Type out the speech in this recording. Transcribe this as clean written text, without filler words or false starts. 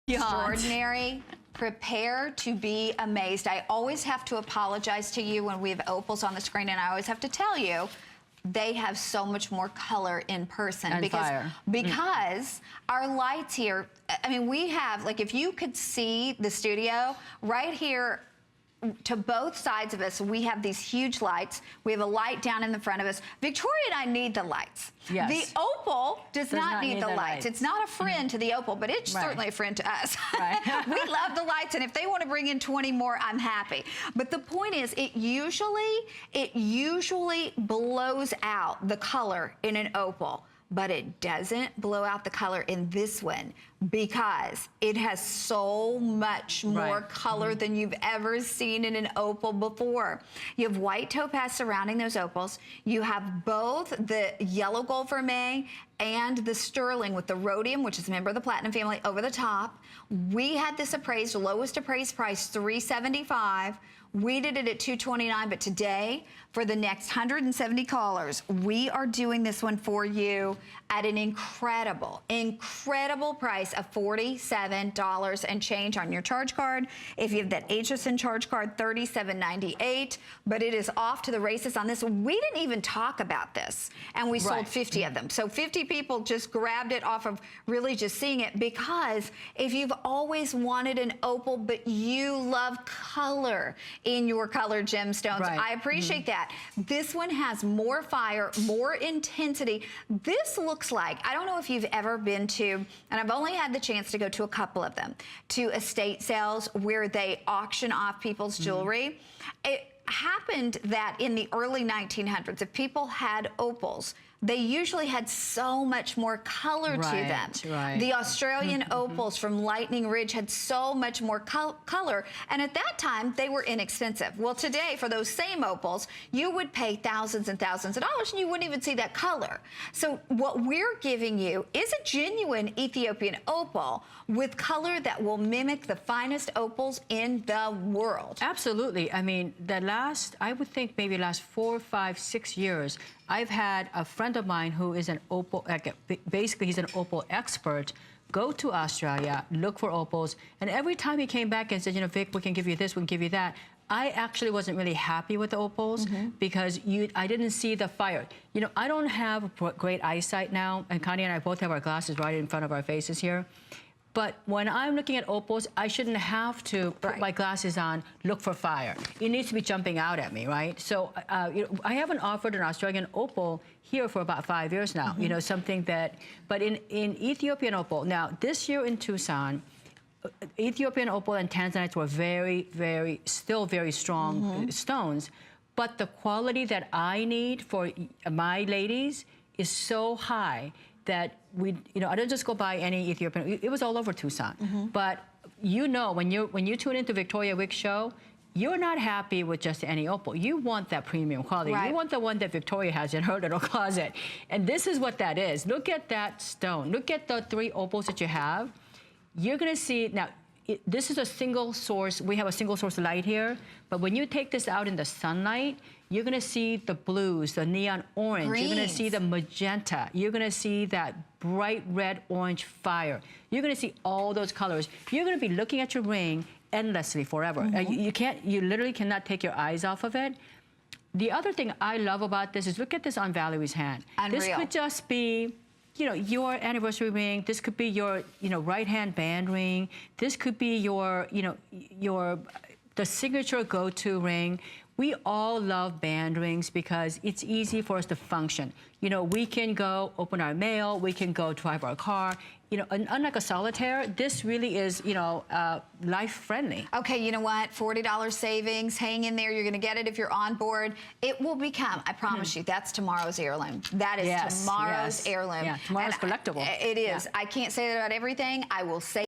extraordinary. Prepare to be amazed. I always have to apologize to you when we have opals on the screen, and I always have to tell you they have so much more color in person and because our lights here, I mean, we have, like, if you could see the studio right here to both sides of us, we have these huge lights. We have a light down in the front of us. Victoria and I need the lights. Yes. The opal does not need the lights. It's not a friend to the opal, but it's certainly a friend to us. Right. We love the lights, and if they want to bring in 20 more, I'm happy. But the point is, it usually blows out the color in an opal, but it doesn't blow out the color in this one because it has so much more color than you've ever seen in an opal before. You have white topaz surrounding those opals. You have both the yellow gold vermeil and the sterling with the rhodium, which is a member of the platinum family, over the top. We had this appraised, lowest appraised price, $375. We did it at $229, but today, for the next 170 callers, we are doing this one for you at an incredible, incredible price of $47 and change on your charge card. If you have that HSN charge card, $37.98, but it is off to the races on this. We didn't even talk about this, and we sold 50 of them. So 50 people just grabbed it off of really just seeing it, because if you've always wanted an opal, but you love color in your colored gemstones, I appreciate that. This one has more fire, more intensity. This looks like, I don't know if you've ever been to, and I've only had the chance to go to a couple of them, to estate sales where they auction off people's jewelry. It happened that in the early 1900s, if people had opals, they usually had so much more color to them. The Australian opals from Lightning Ridge had so much more color, and at that time, they were inexpensive. Well, today, for those same opals, you would pay thousands and thousands of dollars, and you wouldn't even see that color. So what we're giving you is a genuine Ethiopian opal with color that will mimic the finest opals in the world. Absolutely. I mean, I would think maybe last 4, 5, 6 years, I've had a friend of mine who is an opal, basically he's an opal expert, go to Australia, look for opals, and every time he came back and said, you know, Vic, we can give you this, we can give you that, I actually wasn't really happy with the opals because I didn't see the fire. You know, I don't have great eyesight now, and Connie and I both have our glasses right in front of our faces here. But when I'm looking at opals, I shouldn't have to put my glasses on, look for fire. It needs to be jumping out at me, right? So you know, I haven't offered an Australian opal here for about 5 years now. You know, something that, but in Ethiopian opal, now this year in Tucson, Ethiopian opal and tanzanite were still very strong stones. But the quality that I need for my ladies is so high that you know, I don't just go buy any Ethiopian. It was all over Tucson. But you know, when you tune into Victoria Wieck show, you're not happy with just any opal. You want that premium quality. You want the one that Victoria has in her little closet. And this is what that is. Look at that stone. Look at the 3 opals that you have. You're gonna see, now, this is a single source. We have a single source light here, but when you take this out in the sunlight, you're gonna see the blues, the neon orange. You're gonna see the magenta. You're gonna see that bright red orange fire. You're gonna see all those colors. You're gonna be looking at your ring endlessly forever. You literally cannot take your eyes off of it. The other thing I love about this is, look at this on Valerie's hand. Unreal. This could just be, you know, your anniversary ring. This could be your, you know, right-hand band ring. This could be your, you know, the signature go-to ring. We all love band rings because it's easy for us to function. You know, we can go open our mail, we can go drive our car. You know, unlike a solitaire, this really is, you know, life-friendly. Okay, you know what? $40 savings. Hang in there. You're going to get it if you're on board. It will become, I promise you, that's tomorrow's heirloom. That is tomorrow's heirloom. Yeah, tomorrow's collectible. It is. I can't say that about everything. I will say